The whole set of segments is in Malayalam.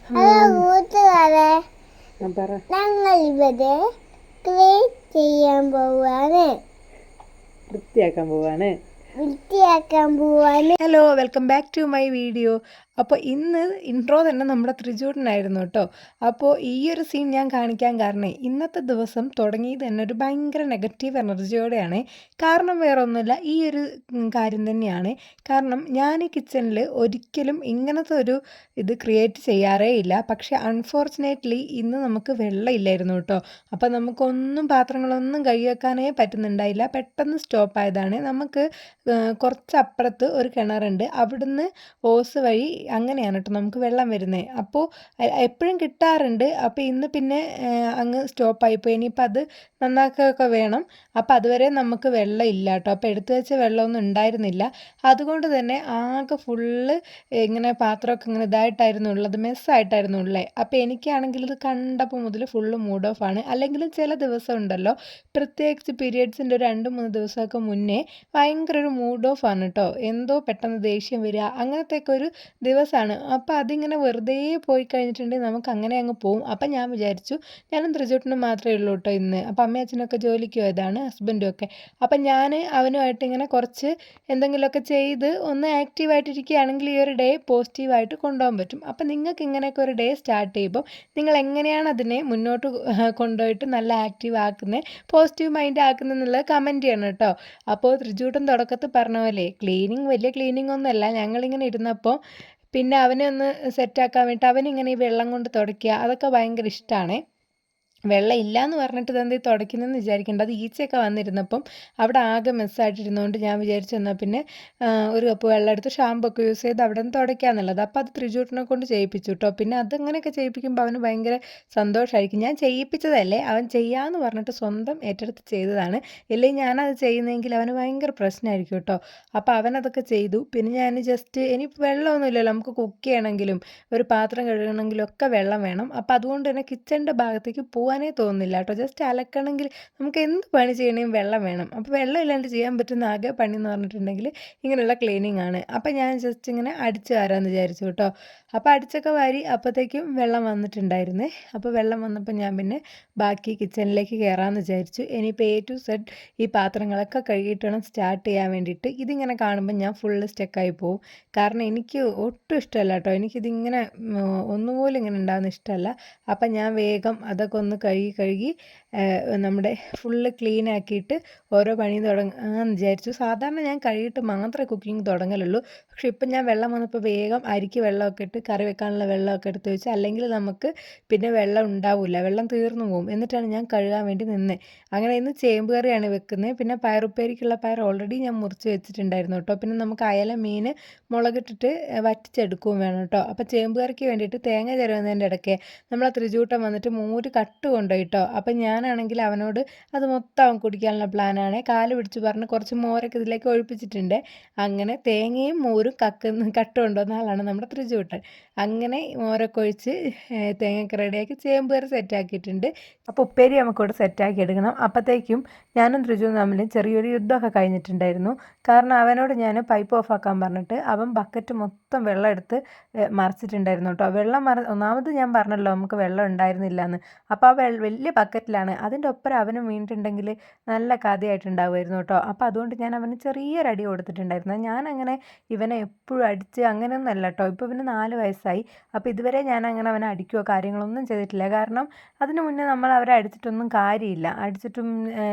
ഹലോ കൂട്ടുകാരെ, പറ. ഞങ്ങൾ ഇവിടെ ക്ലീൻ ചെയ്യാൻ പോവാണ്. വൃത്തിയാക്കാൻ പോവാണ്. Hello, welcome back to my video. അപ്പോൾ ഇന്ന് ഇൻട്രോ തന്നെ നമ്മുടെ ത്രിജൂട്ടനായിരുന്നു കേട്ടോ. അപ്പോൾ ഈ ഒരു സീൻ ഞാൻ കാണിക്കാൻ കാരണം ഇന്നത്തെ ദിവസം തുടങ്ങിയത് തന്നെ ഒരു ഭയങ്കര നെഗറ്റീവ് എനർജിയോടെയാണ്. കാരണം വേറെ ഒന്നുമില്ല, ഈ ഒരു കാര്യം തന്നെയാണ്. കാരണം ഞാൻ ഈ കിച്ചണിൽ ഒരിക്കലും ഇങ്ങനത്തെ ഒരു ഇത് ക്രിയേറ്റ് ചെയ്യാറേ ഇല്ല. പക്ഷേ അൺഫോർച്ചുനേറ്റ്ലി ഇന്ന് നമുക്ക് വെള്ളമില്ലായിരുന്നു കേട്ടോ. അപ്പോൾ നമുക്കൊന്നും പാത്രങ്ങളൊന്നും കഴുകി വെക്കാനേ പറ്റുന്നുണ്ടായില്ല. പെട്ടെന്ന് സ്റ്റോപ്പ് ആയതാണ്. നമുക്ക് കുറച്ചപ്പുറത്ത് ഒരു കിണറുണ്ട്, അവിടുന്ന് ഓസ് വഴി അങ്ങനെയാണ് കേട്ടോ നമുക്ക് വെള്ളം വരുന്നത്. അപ്പോൾ എപ്പോഴും കിട്ടാറുണ്ട്. അപ്പോൾ ഇന്ന് പിന്നെ അങ്ങ് സ്റ്റോപ്പായിപ്പോയി. ഇനിയിപ്പോൾ അത് നന്നാക്കുകയൊക്കെ വേണം. അപ്പോൾ അതുവരെ നമുക്ക് വെള്ളം ഇല്ല കേട്ടോ. അപ്പോൾ എടുത്തു വെച്ച വെള്ളമൊന്നും ഉണ്ടായിരുന്നില്ല. അതുകൊണ്ട് തന്നെ ആകെ ഫുള്ള് ഇങ്ങനെ പാത്രമൊക്കെ ഇങ്ങനെ ഇതായിട്ടായിരുന്നു ഉള്ളത്, മെസ്സായിട്ടായിരുന്നു ഉള്ളത്. അപ്പോൾ എനിക്കാണെങ്കിൽ ഇത് കണ്ടപ്പോൾ മുതൽ ഫുള്ള് മൂഡ് ഓഫ് ആണ്. അല്ലെങ്കിലും ചില ദിവസം ഉണ്ടല്ലോ, പ്രത്യേകിച്ച് പീരിയഡ്സിൻ്റെ ഒരു 2-3 ദിവസമൊക്കെ മുന്നേ ഭയങ്കര ഒരു മൂഡ് ഓഫ് ആണ് കേട്ടോ. എന്തോ പെട്ടെന്ന് ദേഷ്യം വരിക, അങ്ങനത്തെയൊക്കെ ഒരു ദിവസമാണ്. അപ്പോൾ അതിങ്ങനെ വെറുതെ പോയി കഴിഞ്ഞിട്ടുണ്ടെങ്കിൽ നമുക്ക് അങ്ങനെ അങ്ങ് പോവും. അപ്പം ഞാൻ വിചാരിച്ചു ഞാനും ത്രിജോട്ടനും മാത്രമേ ഉള്ളൂ കേട്ടോ ഇന്ന്. അപ്പം അമ്മയും അച്ഛനൊക്കെ ജോലിക്ക് പോയതാണ്, ഹസ്ബൻഡും ഒക്കെ. അപ്പം ഞാൻ അവനുമായിട്ട് ഇങ്ങനെ കുറച്ച് എന്തെങ്കിലുമൊക്കെ ചെയ്ത് ഒന്ന് ആക്റ്റീവായിട്ടിരിക്കുകയാണെങ്കിൽ ഈ ഒരു ഡേ പോസിറ്റീവായിട്ട് കൊണ്ടുപോകാൻ പറ്റും. അപ്പം നിങ്ങൾക്ക് ഇങ്ങനെയൊക്കെ ഒരു ഡേ സ്റ്റാർട്ട് ചെയ്യുമ്പോൾ നിങ്ങൾ എങ്ങനെയാണ് അതിനെ മുന്നോട്ട് കൊണ്ടുപോയിട്ട് നല്ല ആക്റ്റീവ് ആക്കുന്നത്, പോസിറ്റീവ് മൈൻഡ് ആക്കുന്നത് എന്നുള്ളത് കമൻറ്റ് ചെയ്യണം കേട്ടോ. അപ്പോൾ ത്രിജൂട്ടൻ തുടക്കത്തിൽ പറഞ്ഞ പോലെ വലിയ ക്ലീനിങ് ഒന്നുമല്ല. ഞങ്ങളിങ്ങനെ ഇരുന്നപ്പോൾ പിന്നെ അവനെ ഒന്ന് സെറ്റാക്കാൻ വേണ്ടിയിട്ട് അവനിങ്ങനെ ഈ വെള്ളം കൊണ്ട് തുടയ്ക്കുക, അതൊക്കെ ഭയങ്കര ഇഷ്ടമാണ്. വെള്ളം ഇല്ല എന്ന് പറഞ്ഞിട്ട് ഇതെന്ത് തുടയ്ക്കുന്നതെന്ന് വിചാരിക്കേണ്ട. അത് ഈച്ചയൊക്കെ വന്നിരുന്നപ്പം അവിടെ ആകെ മെസ്സായിട്ടിരുന്നതുകൊണ്ട് ഞാൻ വിചാരിച്ചു എന്നാൽ പിന്നെ ഒരു കപ്പ് വെള്ളം എടുത്ത് ഷാമ്പു ഒക്കെ യൂസ് ചെയ്ത് അവിടെ നിന്ന് തുടയ്ക്കാന്നുള്ളത്. അപ്പോൾ അത് ത്രിജൂട്ടിനെ കൊണ്ട് ചെയ്യിപ്പിച്ചു കേട്ടോ. പിന്നെ അതങ്ങനെയൊക്കെ ചെയ്യിപ്പിക്കുമ്പോൾ അവന് ഭയങ്കര സന്തോഷമായിരിക്കും. ഞാൻ ചെയ്യിപ്പിച്ചതല്ലേ, അവൻ ചെയ്യാമെന്ന് പറഞ്ഞിട്ട് സ്വന്തം ഏറ്റെടുത്ത് ചെയ്തതാണ്. ഇല്ലെങ്കിൽ ഞാനത് ചെയ്യുന്നതെങ്കിൽ അവന് ഭയങ്കര പ്രശ്നമായിരിക്കും കേട്ടോ. അപ്പോൾ അവനതൊക്കെ ചെയ്തു. പിന്നെ ഞാൻ ജസ്റ്റ് ഇനി വെള്ളമൊന്നുമില്ലല്ലോ, നമുക്ക് കുക്ക് ചെയ്യണമെങ്കിലും ഒരു പാത്രം കഴുകണമെങ്കിലും ഒക്കെ വെള്ളം വേണം. അപ്പോൾ അതുകൊണ്ട് തന്നെ കിച്ചണിൻ്റെ ഭാഗത്തേക്ക് പോകാനേ തോന്നുന്നില്ല കേട്ടോ. ജസ്റ്റ് അലക്കണമെങ്കിൽ നമുക്ക് എന്ത് പണി ചെയ്യണമെങ്കിലും വെള്ളം വേണം. അപ്പോൾ വെള്ളം ഇല്ലാണ്ട് ചെയ്യാൻ പറ്റുന്ന ആകെ പണി എന്ന് പറഞ്ഞിട്ടുണ്ടെങ്കിൽ ഇങ്ങനെയുള്ള ക്ലീനിങ് ആണ്. അപ്പോൾ ഞാൻ ജസ്റ്റ് ഇങ്ങനെ അടിച്ച് വാരാമെന്ന് വിചാരിച്ചു കേട്ടോ. അപ്പോൾ അടിച്ചൊക്കെ വാരി അപ്പോഴത്തേക്കും വെള്ളം വന്നിട്ടുണ്ടായിരുന്നേ. അപ്പോൾ വെള്ളം വന്നപ്പോൾ ഞാൻ പിന്നെ ബാക്കി കിച്ചണിലേക്ക് കയറാമെന്ന് വിചാരിച്ചു. ഇനിയിപ്പോൾ A to Z ഈ പാത്രങ്ങളൊക്കെ കഴുകിയിട്ട് വേണം സ്റ്റാർട്ട് ചെയ്യാൻ വേണ്ടിയിട്ട്. ഇതിങ്ങനെ കാണുമ്പോൾ ഞാൻ ഫുള്ള് സ്റ്റക്കായി പോവും. കാരണം എനിക്ക് ഒട്ടും ഇഷ്ടമല്ല കേട്ടോ, എനിക്കിതിങ്ങനെ ഒന്നുപോലും ഇങ്ങനെ ഉണ്ടാകുന്ന ഇഷ്ടമല്ല. അപ്പം ഞാൻ വേഗം അതൊക്കെ ഒന്ന് കഴുകി നമ്മുടെ ഫുള്ള് ക്ലീൻ ആക്കിയിട്ട് ഓരോ പണി തുടങ്ങാമെന്ന് വിചാരിച്ചു. സാധാരണ ഞാൻ കഴുകിയിട്ട് മാത്രമേ കുക്കിംഗ് തുടങ്ങലുള്ളൂ. പക്ഷേ ഇപ്പം ഞാൻ വെള്ളം വന്നപ്പോൾ വേഗം അരിക്ക് വെള്ളമൊക്കെ ഇട്ട് കറി വെക്കാനുള്ള വെള്ളമൊക്കെ എടുത്ത് വെച്ച്, അല്ലെങ്കിൽ നമുക്ക് പിന്നെ വെള്ളം ഉണ്ടാവില്ല, വെള്ളം തീർന്നു പോകും. എന്നിട്ടാണ് ഞാൻ കഴുകാൻ വേണ്ടി നിന്നത്. അങ്ങനെ ഇന്ന് ചേമ്പ് കറിയാണ് വെക്കുന്നത്. പിന്നെ പയറുപ്പേരിക്കുള്ള പയർ ഓൾറെഡി ഞാൻ മുറിച്ച് വെച്ചിട്ടുണ്ടായിരുന്നു കേട്ടോ. പിന്നെ നമുക്ക് അയല മീൻ മുളകിട്ടിട്ട് വറ്റിച്ചെടുക്കുകയും വേണം കേട്ടോ. അപ്പോൾ ചേമ്പ് കറിക്ക് വേണ്ടിയിട്ട് തേങ്ങ ചിരവുന്നതിൻ്റെ ഇടയ്ക്ക് നമ്മളെ ത്രിജൂട്ടൻ വന്നിട്ട് മോര് കട്ട് കൊണ്ടുപോയിട്ടോ. അപ്പം ഞാനാണെങ്കിൽ അവനോട് അത് മൊത്തം അവൻ കുടിക്കാനുള്ള പ്ലാനാണ്. കാല് പിടിച്ച് പറഞ്ഞ് കുറച്ച് മോരൊക്കെ ഇതിലേക്ക് ഒഴിപ്പിച്ചിട്ടുണ്ട്. അങ്ങനെ തേങ്ങയും മോരും കട്ട് കൊണ്ടുവന്ന ആളാണ് നമ്മുടെ ത്രിജൂട്ടൻ. അങ്ങനെ മോരൊക്കെ ഒഴിച്ച് തേങ്ങയൊക്കെ റെഡിയാക്കി ചേമ്പ് കറി സെറ്റാക്കിയിട്ടുണ്ട്. അപ്പോൾ ഉപ്പേരി നമുക്കിവിടെ സെറ്റാക്കി എടുക്കണം. അപ്പോഴത്തേക്കും ഞാനും ത്രിജുവും തമ്മിൽ ചെറിയൊരു യുദ്ധമൊക്കെ കഴിഞ്ഞിട്ടുണ്ടായിരുന്നു. കാരണം അവനോട് ഞാൻ പൈപ്പ് ഓഫ് ആക്കാൻ പറഞ്ഞിട്ട് അവൻ ബക്കറ്റ് മൊത്തം വെള്ളം എടുത്ത് മറിച്ചിട്ടുണ്ടായിരുന്നു കേട്ടോ. ഒന്നാമത് ഞാൻ പറഞ്ഞല്ലോ നമുക്ക് വെള്ളം ഉണ്ടായിരുന്നില്ല എന്ന്. അപ്പോൾ ആ വലിയ ബക്കറ്റിലാണ്. അതിൻ്റെ ഒപ്പം അവനും വീണിട്ടുണ്ടെങ്കിൽ നല്ല കഥയായിട്ടുണ്ടാവുമായിരുന്നു കേട്ടോ. അപ്പോൾ അതുകൊണ്ട് ഞാൻ അവന് ചെറിയൊരടി കൊടുത്തിട്ടുണ്ടായിരുന്നു. ഞാനങ്ങനെ ഇവനെ എപ്പോഴും അടിച്ച് അങ്ങനെയൊന്നുമല്ല കേട്ടോ. ഇപ്പോൾ ഇവന് 4 വയസ്സായി. അപ്പോൾ ഇതുവരെ ഞാൻ അങ്ങനെ അവനെ അടിക്കുകയോ കാര്യങ്ങളൊന്നും ചെയ്തിട്ടില്ല. കാരണം അതിന് മുന്നേ നമ്മൾ അവരെ അടിച്ചിട്ടൊന്നും കാര്യമില്ല. അടിച്ചിട്ടും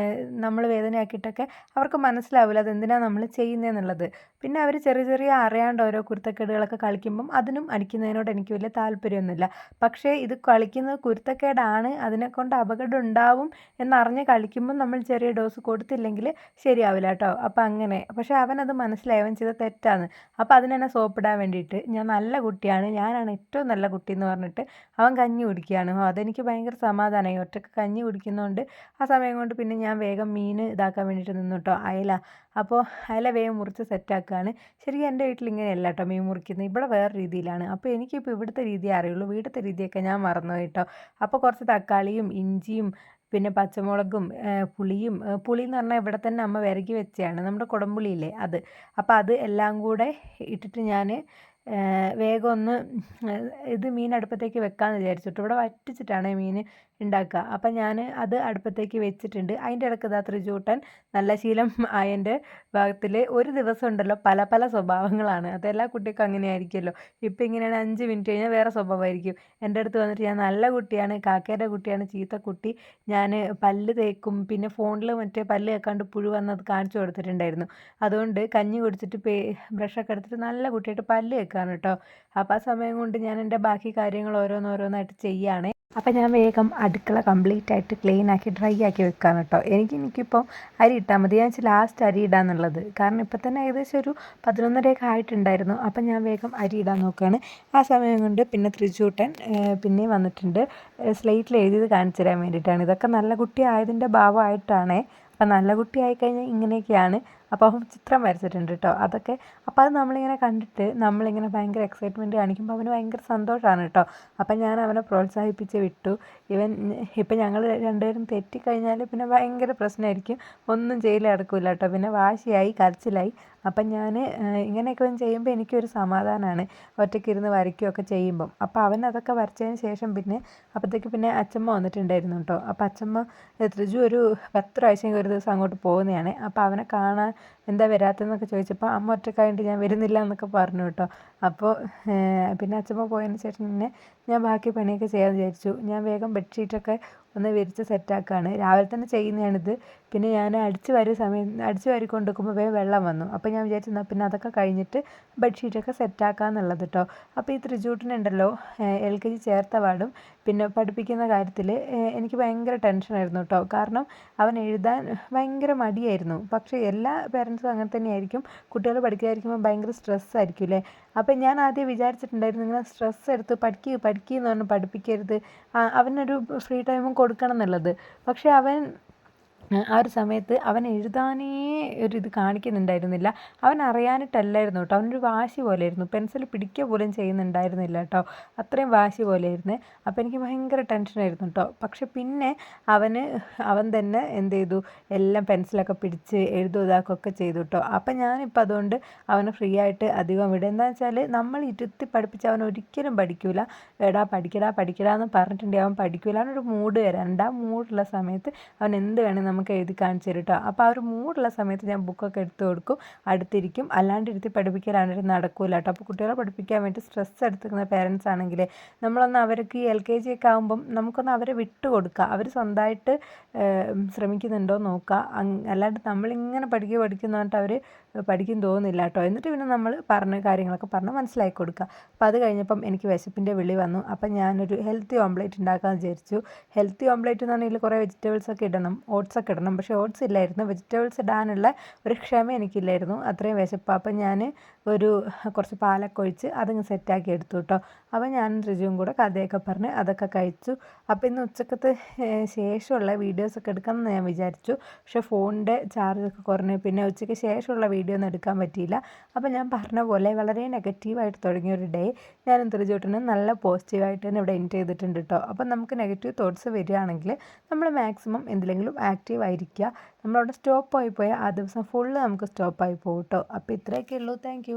നമ്മൾ വേദനയാക്കിയിട്ടൊക്കെ അവർക്ക് മനസ്സിലാവില്ല അതെന്തിനാണ് നമ്മൾ ചെയ്യുന്നതെന്നുള്ളത്. പിന്നെ അവർ ചെറിയ അറിയാണ്ട് ഓരോ കുരുത്തക്കേടുകളൊക്കെ കളിക്കുമ്പം അതിനും അടിക്കുന്നതിനോട് എനിക്ക് വലിയ താല്പര്യമൊന്നുമില്ല. പക്ഷേ ഇത് കളിക്കുന്നത് കുരുത്തക്കേടാണ്, അതിനെക്കൊണ്ട് അപകടം ഉണ്ടാവും എന്നറിഞ്ഞ് കളിക്കുമ്പം നമ്മൾ ചെറിയ ഡോസ് കൊടുത്തില്ലെങ്കിൽ ശരിയാവില്ല കേട്ടോ. അപ്പോൾ അങ്ങനെ. പക്ഷേ അവനത് മനസ്സിലായി, അവൻ ചെയ്ത തെറ്റാണ്. അപ്പോൾ അതിനെന്നെ സോപ്പിടാൻ വേണ്ടിയിട്ട് ഞാൻ നല്ല കുട്ടിയാണ്, ഞാനാണ് ഏറ്റവും നല്ല കുട്ടി എന്ന് പറഞ്ഞിട്ട് അവൻ കഞ്ഞി കുടിക്കുകയാണ്. അതെനിക്ക് ഭയങ്കര സമാധാനമായി. ഒറ്റയ്ക്ക് കഞ്ഞി കുടിക്കുന്നതുകൊണ്ട് ആ സമയം കൊണ്ട് പിന്നെ ഞാൻ വേഗം മീൻ ഇതാക്കാൻ വേണ്ടിയിട്ട് നിന്നു കേട്ടോ, അയല. അപ്പോൾ അയല വേഗം മുറിച്ച് സെറ്റാക്കുകയാണ്. ശരിക്കും എൻ്റെ വീട്ടിൽ ഇങ്ങനെയല്ല കേട്ടോ മീൻ മുറിക്കുന്നത്, ഇവിടെ വേറെ രീതിയിലാണ്. അപ്പോൾ എനിക്കിപ്പോൾ ഇവിടുത്തെ രീതിയേ അറിയുള്ളൂ, വീട്ടിലത്തെ രീതിയൊക്കെ ഞാൻ മറന്നുപോയി കേട്ടോ. അപ്പോൾ കുറച്ച് തക്കാളിയും ഇഞ്ചിയും പിന്നെ പച്ചമുളകും പുളി എന്ന് പറഞ്ഞാൽ ഇവിടെ തന്നെ അമ്മ വിരകി വെച്ചതാണ്, നമ്മുടെ കുടംപുളിയില്ലേ അത്. അപ്പോൾ അത് എല്ലാം കൂടെ ഇട്ടിട്ട് ഞാൻ വേഗം ഒന്ന് ഇത് മീൻ അടുപ്പത്തേക്ക് വെക്കാമെന്ന് വിചാരിച്ചിട്ട് ഇവിടെ വറ്റിച്ചിട്ടാണ് മീൻ ഉണ്ടാക്കുക. അപ്പം ഞാൻ അത് അടുപ്പത്തേക്ക് വെച്ചിട്ടുണ്ട്. അതിൻ്റെ ഇടയ്ക്ക് ഇതാ ത്രിജൂട്ടൻ നല്ല ശീലം ആയതിൻ്റെ ഭാഗത്തിൽ ഒരു ദിവസം ഉണ്ടല്ലോ പല പല സ്വഭാവങ്ങളാണ്. അതെല്ലാ കുട്ടികൾക്കും അങ്ങനെ ആയിരിക്കുമല്ലോ. ഇപ്പം ഇങ്ങനെയാണ് 5 മിനിറ്റ് കഴിഞ്ഞാൽ വേറെ സ്വഭാവമായിരിക്കും. എൻ്റെ അടുത്ത് വന്നിട്ട് ഞാൻ നല്ല കുട്ടിയാണ്, കാക്കേൻ്റെ കുട്ടിയാണ്, ചീത്ത കുട്ടി, ഞാൻ പല്ല് തേക്കും, പിന്നെ ഫോണിൽ മറ്റേ പല്ല് തേക്കാണ്ട് പുഴു വന്നത് കാണിച്ചു കൊടുത്തിട്ടുണ്ടായിരുന്നു. അതുകൊണ്ട് കഞ്ഞി കുടിച്ചിട്ട് ബ്രഷൊക്കെ എടുത്തിട്ട് നല്ല കുട്ടിയായിട്ട് പല്ല് തേക്കാണ് കേട്ടോ. അപ്പോൾ ആ സമയം കൊണ്ട് ഞാൻ എൻ്റെ ബാക്കി കാര്യങ്ങൾ ഓരോന്നോരോന്നായിട്ട് ചെയ്യുകയാണ്. അപ്പം ഞാൻ വേഗം അടുക്കള കംപ്ലീറ്റ് ആയിട്ട് ക്ലീൻ ആക്കി ഡ്രൈ ആക്കി വെക്കാണ് കേട്ടോ. എനിക്കിപ്പോൾ അരി ഇട്ടാൽ മതി. ഞാൻ ലാസ്റ്റ് അരി ഇടാന്നുള്ളത്, കാരണം ഇപ്പം തന്നെ ഏകദേശം ഒരു 11:30 ആയിട്ടുണ്ടായിരുന്നു. അപ്പം ഞാൻ വേഗം അരി ഇടാൻ നോക്കുകയാണ്. ആ സമയം കൊണ്ട് പിന്നെ ത്രിജൂട്ടൻ പിന്നെയും വന്നിട്ടുണ്ട് സ്ലേറ്റിൽ എഴുതിയത് കാണിച്ചു തരാൻ വേണ്ടിയിട്ടാണ്. ഇതൊക്കെ നല്ല കുട്ടി ആയതിൻ്റെ ഭാവമായിട്ടാണേ. അപ്പം നല്ല കുട്ടി ആയിക്കഴിഞ്ഞാൽ ഇങ്ങനെയൊക്കെയാണ്. അപ്പോൾ അവൻ ചിത്രം വരച്ചിട്ടുണ്ട് കേട്ടോ. അതൊക്കെ അപ്പോൾ അത് നമ്മളിങ്ങനെ കണ്ടിട്ട് നമ്മളിങ്ങനെ ഭയങ്കര എക്സൈറ്റ്മെൻറ്റ് കാണിക്കുമ്പോൾ അവന് ഭയങ്കര സന്തോഷമാണ് കേട്ടോ. അപ്പം ഞാൻ അവനെ പ്രോത്സാഹിപ്പിച്ച് വിട്ടു. ഇപ്പം ഞങ്ങൾ രണ്ടുപേരും തെറ്റിക്കഴിഞ്ഞാൽ പിന്നെ ഭയങ്കര പ്രശ്നമായിരിക്കും. ഒന്നും ചെയ്യൽ നടക്കില്ല കേട്ടോ. പിന്നെ വാശിയായി, കരച്ചിലായി. അപ്പം ഞാൻ ഇങ്ങനെയൊക്കെ ചെയ്യുമ്പോൾ എനിക്കൊരു സമാധാനമാണ്, ഒറ്റയ്ക്കിരുന്ന് വരയ്ക്കുകയൊക്കെ ചെയ്യുമ്പം. അപ്പോൾ അവൻ അതൊക്കെ വരച്ചതിന് ശേഷം അപ്പോഴത്തേക്ക് പിന്നെ അച്ചമ്മ വന്നിട്ടുണ്ടായിരുന്നു കേട്ടോ. അപ്പോൾ അച്ചമ്മ ത്രിജു ഒരു 10 പ്രാവശ്യം ഒരു ദിവസം അങ്ങോട്ട് പോകുന്നതാണ്. അപ്പോൾ അവനെ കാണാൻ എന്താ വരാത്തതെന്നൊക്കെ ചോദിച്ചപ്പോൾ അമ്മ ഒറ്റക്കായിട്ട് ഞാൻ വരുന്നില്ല എന്നൊക്കെ പറഞ്ഞു കേട്ടോ. അപ്പോൾ പിന്നെ അച്ചമ്മ പോയതിന് ശേഷം പിന്നെ ഞാൻ ബാക്കി പണിയൊക്കെ ചെയ്യാൻ വിചാരിച്ചു. ഞാൻ വേഗം ബെഡ്ഷീറ്റൊക്കെ ഒന്ന് വിരിച്ച് സെറ്റാക്കുകയാണ്. രാവിലെ തന്നെ ചെയ്യുന്നതാണിത്. പിന്നെ ഞാൻ അടിച്ച് വാരി കൊണ്ടുവെക്കുമ്പോൾ വേഗം വെള്ളം വന്നു. അപ്പോൾ ഞാൻ വിചാരിച്ചു എന്നാൽ പിന്നെ അതൊക്കെ കഴിഞ്ഞിട്ട് ബെഡ്ഷീറ്റൊക്കെ സെറ്റാക്കാമെന്നുള്ളത് കേട്ടോ. അപ്പോൾ ഈ ത്രിജൂട്ടനുണ്ടല്ലോ LKG ചേർത്ത പാടും പിന്നെ പഠിപ്പിക്കുന്ന കാര്യത്തിൽ എനിക്ക് ഭയങ്കര ടെൻഷനായിരുന്നു കേട്ടോ. കാരണം അവൻ എഴുതാൻ ഭയങ്കര മടിയായിരുന്നു. പക്ഷേ എല്ലാ പേരൻസും അങ്ങനെ തന്നെയായിരിക്കും. കുട്ടികൾ പഠിക്കാതിരിക്കുമ്പോൾ ഭയങ്കര സ്ട്രെസ്സായിരിക്കും അല്ലേ. അപ്പം ഞാൻ ആദ്യം വിചാരിച്ചിട്ടുണ്ടായിരുന്നു ഇങ്ങനെ സ്ട്രെസ് എടുത്ത് പഠിക്കുകയെന്ന് പറഞ്ഞ് പഠിപ്പിക്കരുത്, അവനൊരു ഫ്രീ ടൈമും കൊടുക്കണം എന്നുള്ളത്. പക്ഷേ അവൻ ആ ഒരു സമയത്ത് അവൻ എഴുതാനേ ഇത് കാണിക്കുന്നുണ്ടായിരുന്നില്ല. അവൻ അറിയാനിട്ടല്ലായിരുന്നു കേട്ടോ. അവനൊരു വാശി പോലെയായിരുന്നു. പെൻസിൽ പിടിക്കുക പോലും ചെയ്യുന്നുണ്ടായിരുന്നില്ല കേട്ടോ. അത്രയും വാശി പോലെയായിരുന്നു. അപ്പോൾ എനിക്ക് ഭയങ്കര ടെൻഷനായിരുന്നു കേട്ടോ. പക്ഷെ പിന്നെ അവൻ തന്നെ എന്ത് ചെയ്തു, എല്ലാം പെൻസിലൊക്കെ പിടിച്ച് ഇതാക്കുകയൊക്കെ ചെയ്തു കേട്ടോ. അപ്പം ഞാനിപ്പോൾ അതുകൊണ്ട് അവനെ ഫ്രീ ആയിട്ട് അധികം വിടും. എന്താണെന്ന് വെച്ചാൽ നമ്മൾ ഇരുത്തി പഠിപ്പിച്ച് അവൻ ഒരിക്കലും പഠിക്കില്ല. എടാ പഠിക്കടാ എന്ന് പറഞ്ഞിട്ടുണ്ടെങ്കിൽ അവൻ പഠിക്കില്ല. അവനൊരു മൂഡ് വരാനുണ്ട്. ആ മൂഡുള്ള സമയത്ത് അവൻ എന്ത് വേണമെങ്കിൽ നമുക്ക് എഴുതി കാണിച്ചു തരും കേട്ടോ. അപ്പോൾ ആ ഒരു മൂഡുള്ള സമയത്ത് ഞാൻ ബുക്കൊക്കെ എടുത്ത് കൊടുക്കും, അടുത്തിരിക്കും. അല്ലാണ്ട് ഇരുത്തി പഠിപ്പിക്കലാണെങ്കിൽ നടക്കില്ല കേട്ടോ. അപ്പോൾ കുട്ടികളെ പഠിപ്പിക്കാൻ വേണ്ടി സ്ട്രെസ് എടുത്തിരിക്കുന്ന പേരൻസ് ആണെങ്കിൽ നമ്മളൊന്ന് അവർക്ക് ഈ LKG ഒക്കെ ആകുമ്പം നമുക്കൊന്ന് അവരെ വിട്ടു കൊടുക്കുക. അവർ സ്വന്തമായിട്ട് ശ്രമിക്കുന്നുണ്ടോ നോക്കുക. അല്ലാണ്ട് നമ്മളിങ്ങനെ പഠിക്കുന്നു പറഞ്ഞിട്ട് അവർ പഠിക്കും തോന്നുന്നില്ല കേട്ടോ. എന്നിട്ട് പിന്നെ നമ്മൾ കാര്യങ്ങളൊക്കെ പറഞ്ഞ് മനസ്സിലാക്കി കൊടുക്കുക. അപ്പോൾ അത് കഴിഞ്ഞപ്പം എനിക്ക് വിശപ്പിൻ്റെ വിളി വന്നു. അപ്പം ഞാനൊരു ഹെൽത്തി ഓംപ്ലേറ്റ് ഉണ്ടാക്കാമെന്ന് വിചാരിച്ചു. ഹെൽത്തി ഓംപ്ലേറ്റ് എന്ന് പറഞ്ഞാൽ കുറേ വെജിറ്റബിൾസൊക്കെ ഇടണം, ഓട്സൊക്കെ ഇടണം. പക്ഷേ ഓട്സ് ഇല്ലായിരുന്നു. വെജിറ്റബിൾസ് ഇടാനുള്ള ഒരു ക്ഷമ എനിക്കില്ലായിരുന്നു. അത്രയും വിശപ്പ്. അപ്പം ഞാൻ കുറച്ച് പാലൊക്കെ ഒഴിച്ച് അതങ്ങ് സെറ്റാക്കി എടുത്തു കേട്ടോ. അപ്പം ഞാനും ത്രിജുവും കൂടെ കഥയൊക്കെ പറഞ്ഞ് അതൊക്കെ കഴിച്ചു. അപ്പോൾ ഇന്ന് ഉച്ചക്കത്തെ ശേഷമുള്ള വീഡിയോസൊക്കെ എടുക്കാമെന്ന് ഞാൻ വിചാരിച്ചു. പക്ഷേ ഫോണിൻ്റെ ചാർജൊക്കെ കുറഞ്ഞു. പിന്നെ ഉച്ചയ്ക്ക് ശേഷമുള്ള വീഡിയോ ഒന്നും എടുക്കാൻ പറ്റിയില്ല. അപ്പോൾ ഞാൻ പറഞ്ഞ പോലെ വളരെ നെഗറ്റീവായിട്ട് തുടങ്ങിയൊരു ഡേ ഞാനും ത്രിജൂട്ടനും നല്ല പോസിറ്റീവായിട്ട് തന്നെ ഇവിടെ എൻഡ് ചെയ്തിട്ടുണ്ട് കേട്ടോ. അപ്പം നമുക്ക് നെഗറ്റീവ് തോട്ട്സ് വരികയാണെങ്കിൽ നമ്മൾ മാക്സിമം എന്തിലെങ്കിലും ആക്റ്റീവ് ആയിരിക്കുക. നമ്മളവിടെ സ്റ്റോപ്പായി പോയാൽ ആ ദിവസം ഫുള്ള് നമുക്ക് സ്റ്റോപ്പായി പോകും കേട്ടോ. അപ്പോൾ ഇത്രയൊക്കെ ഉള്ളൂ. താങ്ക്